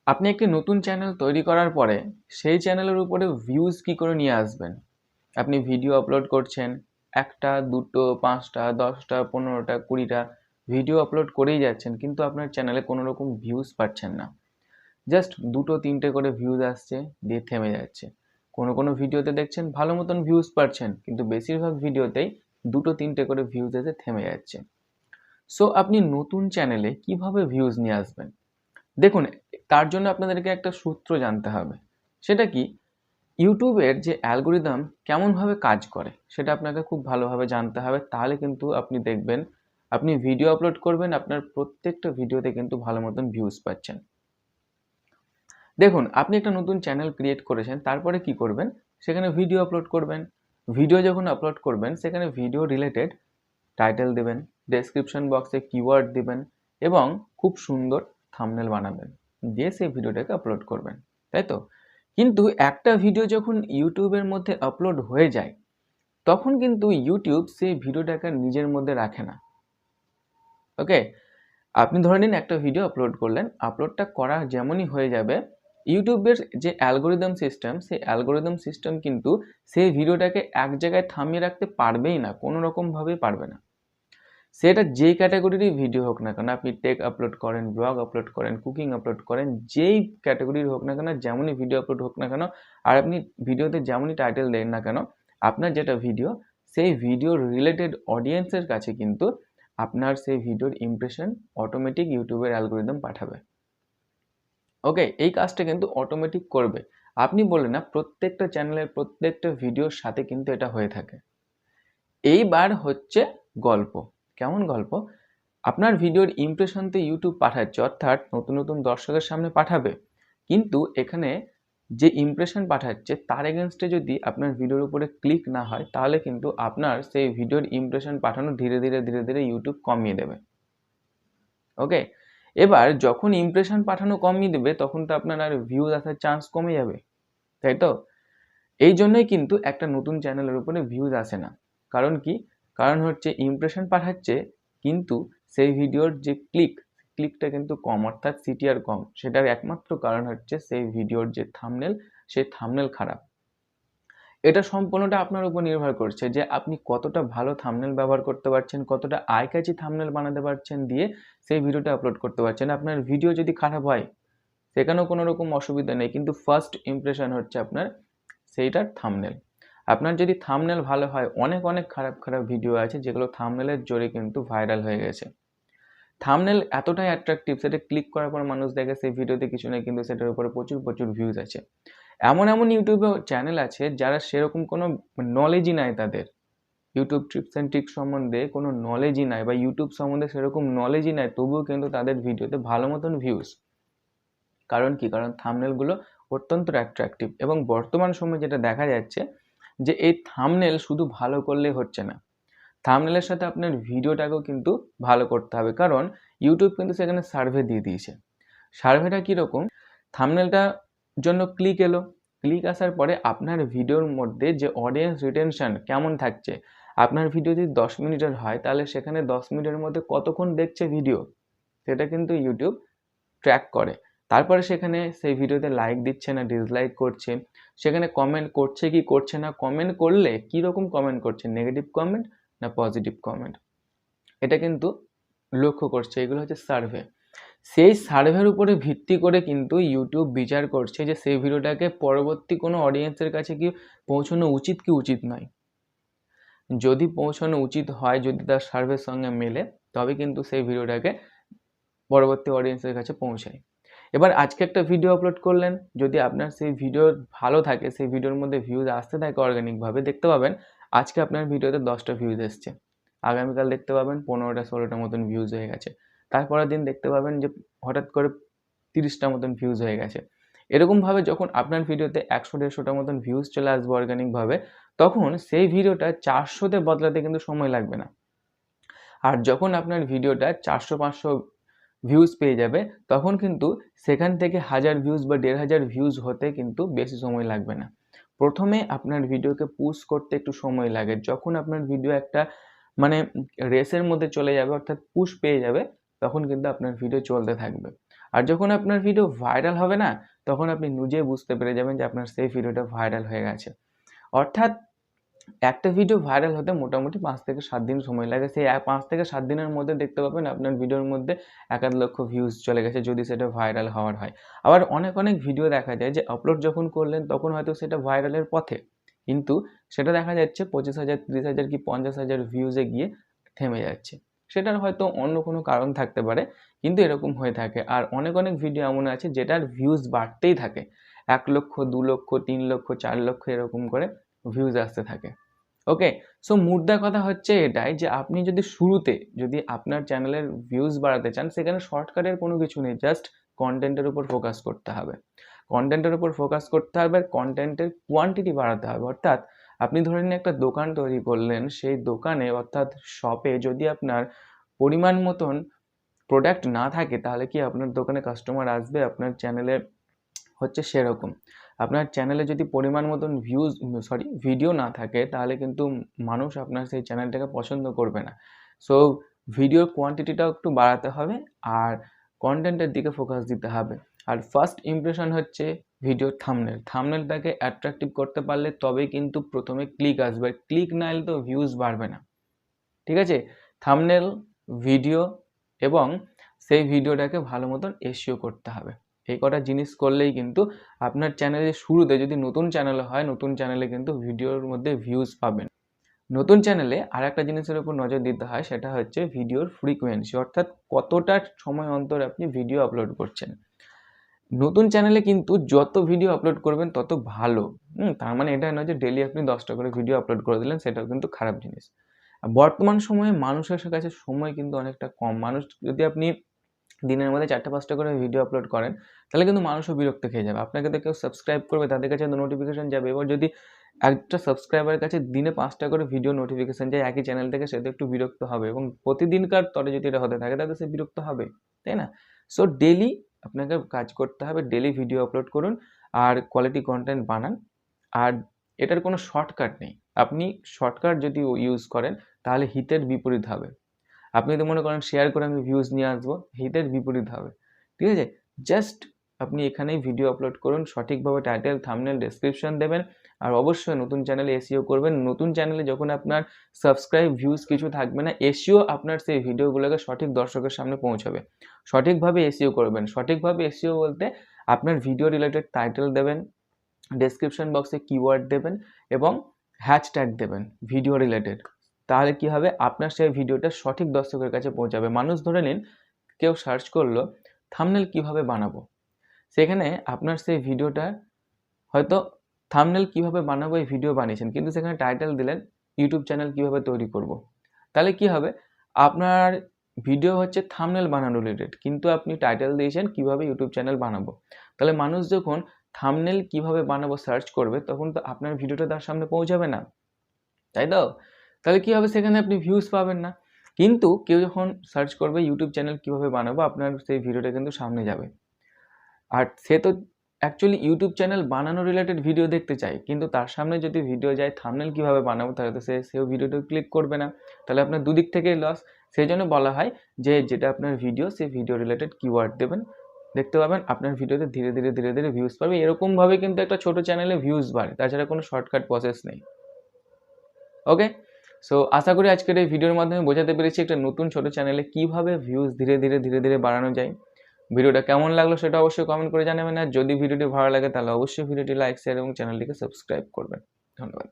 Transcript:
আপনি একটি নতুন চ্যানেল তৈরি করার পরে সেই চ্যানেলের উপরে ভিউজ কি করে নিয়ে আসবেন? আপনি ভিডিও আপলোড করছেন, ১টা, ২টো, ৫টা, ১০টা, ১৫টা, ২০টা ভিডিও আপলোড করেই যাচ্ছেন, কিন্তু আপনার চ্যানেলে কোনো রকম ভিউজ পাচ্ছেন না। জাস্ট ২টো ৩টে করে ভিউজ আসছে, দিয়ে থেমে যাচ্ছে। কোনো ভিডিওতে দেখছেন ভালো মতন ভিউজ পাচ্ছেন, কিন্তু বেশিরভাগ ভিডিওতেই ২টো ৩টে করে ভিউজ এসে থেমে যাচ্ছে। সো আপনি নতুন চ্যানেলে কিভাবে ভিউজ নিয়ে আসবেন? দেখুন, তার জন্য আপনাদেরকে একটা সূত্র জানতে হবে। সেটা কি? ইউটিউবের যে অ্যালগরিদম কেমনভাবে কাজ করে সেটা আপনাকে খুব ভালোভাবে জানতে হবে। তাহলে কিন্তু আপনি দেখবেন, আপনি ভিডিও আপলোড করবেন, আপনার প্রত্যেকটা ভিডিওতে কিন্তু ভালো মতন ভিউজ পাচ্ছেন। দেখুন, আপনি একটা নতুন চ্যানেল ক্রিয়েট করেছেন, তারপরে কি করবেন? সেখানে ভিডিও আপলোড করবেন। ভিডিও যখন আপলোড করবেন, সেখানে ভিডিও রিলেটেড টাইটেল দেবেন, ডেসক্রিপশন বক্সে কিওয়ার্ড দিবেন এবং খুব সুন্দর থাম্বনেল বানাবেন। দিয়ে সেই ভিডিওটাকে আপলোড করবেন। তাই তো? কিন্তু একটা ভিডিও যখন ইউটিউবের মধ্যে আপলোড হয়ে যায়, তখন কিন্তু ইউটিউব সেই ভিডিওটাকে নিজের মধ্যে রাখে না। ওকে? আপনি ধরে নিন একটা ভিডিও আপলোড করলেন, আপলোডটা করা যেমনই হয়ে যাবে, ইউটিউবের যে অ্যালগরিদম সিস্টেম, সেই অ্যালগরিদম সিস্টেম কিন্তু সেই ভিডিওটাকে এক জায়গায় থামিয়ে রাখতে পারবেই না, কোনো রকমভাবেই পারবে না। সেটা যেই ক্যাটাগরিরই ভিডিও হোক না কেন, আপনি টেক আপলোড করেন, ব্লগ আপলোড করেন, কুকিং আপলোড করেন, যেই ক্যাটাগরির হোক না কেন, যেমনই ভিডিও আপলোড হোক না কেন, আর আপনি ভিডিওতে যেমনই টাইটেল দেন না কেন, আপনার যেটা ভিডিও, সেই ভিডিওর রিলেটেড অডিয়েন্সের কাছে কিন্তু আপনার সেই ভিডিওর ইমপ্রেশন অটোমেটিক ইউটিউবের অ্যালগরিদম পাঠাবে। ওকে, এই কাজটা কিন্তু অটোমেটিক করবে। আপনি বললেন না, প্রত্যেকটা চ্যানেলের প্রত্যেকটা ভিডিওর সাথে কিন্তু এটা হয়ে থাকে। এইবার হচ্ছে গল্প। কেমন গল্প? আপনার ভিডিওর ইমপ্রেশন তো ইউটিউব পাঠাচ্ছে, অর্থাৎ নতুন নতুন দর্শকের সামনে পাঠাবে। কিন্তু এখানে যে ইমপ্রেশন পাঠাচ্ছে তার এগেনস্টে যদি আপনার ভিডিওর উপরে ক্লিক না হয়, তাহলে কিন্তু আপনার সেই ভিডিওর ইমপ্রেশন পাঠানো ধীরে ধীরে ইউটিউব কমিয়ে দেবে। ওকে? এবার যখন ইমপ্রেশন পাঠানো কমিয়ে দেবে, তখন তো আপনার আর ভিউজ আসার চান্স কমে যাবে। তাই তো? এই জন্যই কিন্তু একটা নতুন চ্যানেলের উপরে ভিউজ আসে না। কারণ কি? কারণ হচ্ছে ইমপ্রেশন পাঠাচ্ছে, কিন্তু সেই ভিডিওর যে ক্লিকটা কিন্তু কম, অর্থাৎ সিটিআর কম। সেটার একমাত্র কারণ হচ্ছে সেই ভিডিওর যে থাম্বনেল, সেই থাম্বনেল খারাপ। এটা সম্পূর্ণটা আপনার উপর নির্ভর করছে যে আপনি কতটা ভালো থাম্বনেল ব্যবহার করতে পারছেন, কতটা আই ক্যাচি থাম্বনেল বানাতে পারছেন, দিয়ে সেই ভিডিওটা আপলোড করতে পারছেন। আপনার ভিডিও যদি খারাপ হয়, সেখানেও কোনো রকম অসুবিধা নেই, কিন্তু ফার্স্ট ইমপ্রেশন হচ্ছে আপনার সেইটার থাম্বনেল। আপনার যদি থাম্বনেল ভালো হয়, অনেক খারাপ ভিডিও আছে যেগুলো থাম্বনেলের জোরে কিন্তু ভাইরাল হয়ে গেছে। থাম্বনেল এতটাই অ্যাট্রাকটিভ, সেটা ক্লিক করার পর মানুষ দেখে সেই ভিডিওতে কিছু নেই, কিন্তু সেটার উপরে প্রচুর ভিউজ আছে। এমন ইউটিউবে চ্যানেল আছে যারা সেরকম কোনো নলেজই নাই তাদের। ইউটিউব টিপস অ্যান্ড ট্রিক্স সম্বন্ধে কোনো নলেজই নাই, বা ইউটিউব সম্বন্ধে সেরকম নলেজই নাই, তবুও কিন্তু তাদের ভিডিওতে ভালো মতন ভিউজ। কারণ কি? কারণ থাম্বনেলগুলো অত্যন্ত অ্যাট্রাকটিভ। এবং বর্তমান সময়ে যেটা দেখা যাচ্ছে, যে এই থাম্বনেল শুধু ভালো করলেই হচ্ছে না, থাম্বনেলের সাথে আপনার ভিডিওটাকেও কিন্তু ভালো করতে হবে। কারণ ইউটিউব কিন্তু সেখানে সার্ভে দিয়ে দিয়েছে। সার্ভেটা কীরকম? থাম্বনেলটার জন্য ক্লিক এলো, ক্লিক আসার পরে আপনার ভিডিওর মধ্যে যে অডিয়েন্স রিটেনশন কেমন থাকছে, আপনার ভিডিও যদি 10 মিনিটের হয়, তাহলে সেখানে 10 মিনিটের মধ্যে কতক্ষণ দেখছে ভিডিও, সেটা কিন্তু ইউটিউব ট্র্যাক করে। তারপরে সেখানে সেই ভিডিওতে লাইক দিচ্ছে না ডিসলাইক করছে, সেখানে কমেন্ট করছে কি করছে না, কমেন্ট করলে কীরকম কমেন্ট করছে, নেগেটিভ কমেন্ট না পজিটিভ কমেন্ট, এটা কিন্তু লক্ষ্য করছে। এগুলো হচ্ছে সার্ভে। সেই সার্ভের উপরে ভিত্তি করে কিন্তু ইউটিউব বিচার করছে যে সেই ভিডিওটাকে পরবর্তী কোনো অডিয়েন্সের কাছে কি পৌঁছানো উচিত কি উচিত নয়। যদি পৌঁছানো উচিত হয়, যদি তার সার্ভের সঙ্গে মেলে, তবে কিন্তু সেই ভিডিওটাকে পরবর্তী অডিয়েন্সের কাছে পৌঁছায়। এবার আজকে একটা ভিডিও আপলোড করলেন, যদি আপনার সেই ভিডিও ভালো থাকে, সেই ভিডিওর মধ্যে ভিউজ আসতে থাকে অর্গানিকভাবে, দেখতে পাবেন আজকে আপনার ভিডিওতে 10টা ভিউজ এসছে, আগামীকাল দেখতে পাবেন 15টা 16টা মতন ভিউজ হয়ে গেছে, তারপরের দিন দেখতে পাবেন যে হঠাৎ করে 30টা মতন ভিউজ হয়ে গেছে। এরকমভাবে যখন আপনার ভিডিওতে 100-150টা মতন ভিউজ চলে আসবে অর্গানিকভাবে, তখন সেই ভিডিওটা 400তে বদলাতে কিন্তু সময় লাগবে না। আর যখন আপনার ভিডিওটা 400-500 ভিউজ পেয়ে যাবে, তখন কিন্তু সেখান থেকে 1000 ভিউজ বা 1500 ভিউজ হতে কিন্তু বেশি সময় লাগবে না। প্রথমে আপনার ভিডিওকে পুশ করতে একটু সময় লাগে। যখন আপনার ভিডিও একটা মানে রেসের মধ্যে চলে যাবে, অর্থাৎ পুশ পেয়ে যাবে, তখন কিন্তু আপনার ভিডিও চলতে থাকবে। আর যখন আপনার ভিডিও ভাইরাল হবে না, তখন আপনি নিজেই বুঝতে পেরে যাবেন যে আপনার সেই ভিডিওটা ভাইরাল হয়ে গেছে। অর্থাৎ একটা ভিডিও ভাইরাল হতে মোটামুটি 5 থেকে 7 দিন সময় লাগে। সেই 5 থেকে 7 দিনের মধ্যে দেখতে পাবেন আপনার ভিডিওর মধ্যে 1-1 লক্ষ ভিউজ চলে গেছে, যদি সেটা ভাইরাল হওয়ার হয়। আবার অনেক ভিডিও দেখা যায় যে আপলোড যখন করলেন তখন হয়তো সেটা ভাইরালের পথে। কিন্তু সেটা দেখা যাচ্ছে 25,000, 30,000 কি 50,000 ভিউজে গিয়ে থেমে যাচ্ছে। সেটার হয়তো অন্য কোনো কারণ থাকতে পারে, কিন্তু এরকম হয়ে থাকে। আর অনেক ভিডিও এমন আছে যেটার ভিউজ বাড়তেই থাকে। 1 লক্ষ, 2 লক্ষ, 3 লক্ষ, 4 লক্ষ এরকম করে ভিউজ আসতে থাকে। ওকে, সো মুদ্রা কথা হচ্ছে এটাই যে আপনি যদি আপনার চ্যানেলের ভিউজ বাড়াতে চান, সেখানে শর্টকাটের কোনো কিছু নেই, জাস্ট কন্টেন্টের উপর ফোকাস করতে হবে। কন্টেন্টের উপর ফোকাস করতে হবে, আর কন্টেন্টের কোয়ান্টিটি বাড়াতে হবে। অর্থাৎ আপনি ধরে নিন একটা দোকান তৈরি করলেন, সেই দোকানে অর্থাৎ শপে যদি আপনার পরিমাণ মতন প্রোডাক্ট না থাকে, তাহলে কি আপনার দোকানে কাস্টমার আসবে? আপনার চ্যানেলে হচ্ছে সেরকম। আপনার চ্যানেলে যদি পরিমাণ মতন ভিডিও না থাকে, তাহলে কিন্তু মানুষ আপনার সেই চ্যানেলটাকে পছন্দ করবে না। সো ভিডিওর কোয়ান্টিটিটাও একটু বাড়াতে হবে, আর কন্টেন্টের দিকে ফোকাস দিতে হবে। আর ফার্স্ট ইমপ্রেশন হচ্ছে ভিডিওর থাম্বনেল। থাম্বনেলটাকে অ্যাট্রাকটিভ করতে পারলে তবেই কিন্তু প্রথমে ক্লিক আসবে। ক্লিক না এলে তো ভিউজ বাড়বে না। ঠিক আছে? থাম্বনেল, ভিডিও এবং সেই ভিডিওটাকে ভালো মতন এসইও করতে হবে। এই কটা জিনিস করলেই কিন্তু আপনার চ্যানেলের শুরুতে, যদি নতুন চ্যানেলে হয়, নতুন চ্যানেলে কিন্তু ভিডিওর মধ্যে ভিউজ পাবেন। নতুন চ্যানেলে আরেকটা জিনিসের উপর নজর দিতে হয়, সেটা হচ্ছে ভিডিওর ফ্রিকোয়েন্সি, অর্থাৎ কতটা সময় অন্তর আপনি ভিডিও আপলোড করছেন। নতুন চ্যানেলে কিন্তু যত ভিডিও আপলোড করবেন তত ভালো। তার মানে এটা নয় যে ডেইলি আপনি 10টা করে ভিডিও আপলোড করে দিলেন, সেটাও কিন্তু খারাপ জিনিস। বর্তমান সময়ে মানুষের কাছে সময় কিন্তু অনেকটা কম। মানুষ যদি আপনি দিনের মধ্যে 4টা-5টা করে ভিডিও আপলোড করেন, তাহলে কিন্তু মানুষও বিরক্ত খেয়ে যাবে। আপনাকে তো কেউ সাবস্ক্রাইব করবে, তাদের কাছে তো নোটিফিকেশন যাবে। এবার যদি একটা সাবস্ক্রাইবারের কাছে দিনে 5টা করে ভিডিও নোটিফিকেশন যায় একই চ্যানেল থেকে, সে তো একটু বিরক্ত হবে, এবং প্রতিদিনকার তরে যদি এটা হতে থাকে তাহলে সে বিরক্ত হবে, তাই না? সো ডেইলি আপনাকে কাজ করতে হবে, ডেইলি ভিডিও আপলোড করুন আর কোয়ালিটি কন্টেন্ট বানান। আর এটার কোনো শর্টকাট নেই। আপনি শর্টকাট যদি ইউজ করেন, তাহলে হিতের বিপরীত হবে। আপনি যদি মনে করেন শেয়ার করে আমি ভিউজ নিয়ে আসবো, হিতের বিপরীত হবে। ঠিক আছে? জাস্ট আপনি এখানেই ভিডিও আপলোড করুন, সঠিকভাবে টাইটেল, থাম্বনেল, ডেসক্রিপশন দেবেন, আর অবশ্যই নতুন চ্যানেলে এসইও করবেন। নতুন চ্যানেলে যখন আপনার সাবস্ক্রাইব, ভিউজ কিছু থাকবে না, এসইও আপনার সেই ভিডিওগুলোকে সঠিক দর্শকের সামনে পৌঁছাবে। সঠিকভাবে এসইও করবেন। সঠিকভাবে এসইও বলতে আপনার ভিডিও রিলেটেড টাইটেল দেবেন, ডেসক্রিপশন বক্সে কিওয়ার্ড দেবেন এবং হ্যাশট্যাগ দেবেন ভিডিও রিলেটেড। তাহলে কি হবে? আপনার সেই ভিডিওটা সঠিক দর্শকের কাছে পৌঁছাবে। মানুষ ধরে নিন কেউ সার্চ করলো থাম্বনেল কিভাবে বানাবো, সেখানে আপনার সেই ভিডিওটা হয়তো থাম্বনেল কিভাবে বানাবো এই ভিডিও বানিয়েছেন, কিন্তু সেখানে টাইটেল দিলেন ইউটিউব চ্যানেল কিভাবে তৈরি করব। তাহলে কি হবে? আপনার ভিডিও হচ্ছে থাম্বনেল বানানো রিলেটেড, কিন্তু আপনি টাইটেল দিয়েছেন কিভাবে ইউটিউব চ্যানেল বানাবো। তাহলে মানুষ যখন থাম্বনেল কিভাবে বানাবো সার্চ করবে, তখন তো আপনার ভিডিওটা তার সামনে পৌঁছাবে না, তাই তো? তাহলে কি হবে? সেখানে আপনি ভিউজ পাবেন না। কিন্তু কেউ যখন সার্চ করবে ইউটিউব চ্যানেল কিভাবে বানাবো, আপনার সেই ভিডিওটা কিন্তু সামনে যাবে। আর সে তো অ্যাকচুয়ালি ইউটিউব চ্যানেল বানানো রিলেটেড ভিডিও দেখতে চায়, কিন্তু তার সামনে যদি ভিডিও যায় থাম্বনেল কিভাবে বানাবো, তাহলে তো সেও ভিডিওটা ক্লিক করবে না। তাহলে আপনার দুদিক থেকেই লস। সেই জন্য বলা হয় যে যেটা আপনার ভিডিও, সেই ভিডিও রিলেটেড কিওয়ার্ড দেবেন, দেখতে পাবেন আপনার ভিডিওতে ধীরে ধীরে ভিউজ পাবে। এরকমভাবে কিন্তু একটা ছোট চ্যানেলে ভিউজ বাড়ে, তাছাড়া কোনো শর্টকাট প্রসেস নেই। ওকে, সো আশা করি আজকের এই ভিডিওর মাধ্যমে বোঝাতে পেরেছি একটা নতুন ছোট চ্যানেলে কিভাবে ভিউজ ধীরে ধীরে বাড়ানো যায়। ভিডিওটা কেমন লাগলো সেটা অবশ্যই কমেন্ট করে জানাবেন, আর যদি ভিডিওটি ভালো লাগে তাহলে অবশ্যই ভিডিওটি লাইক, শেয়ার এবং চ্যানেলটিকে সাবস্ক্রাইব করবেন। ধন্যবাদ।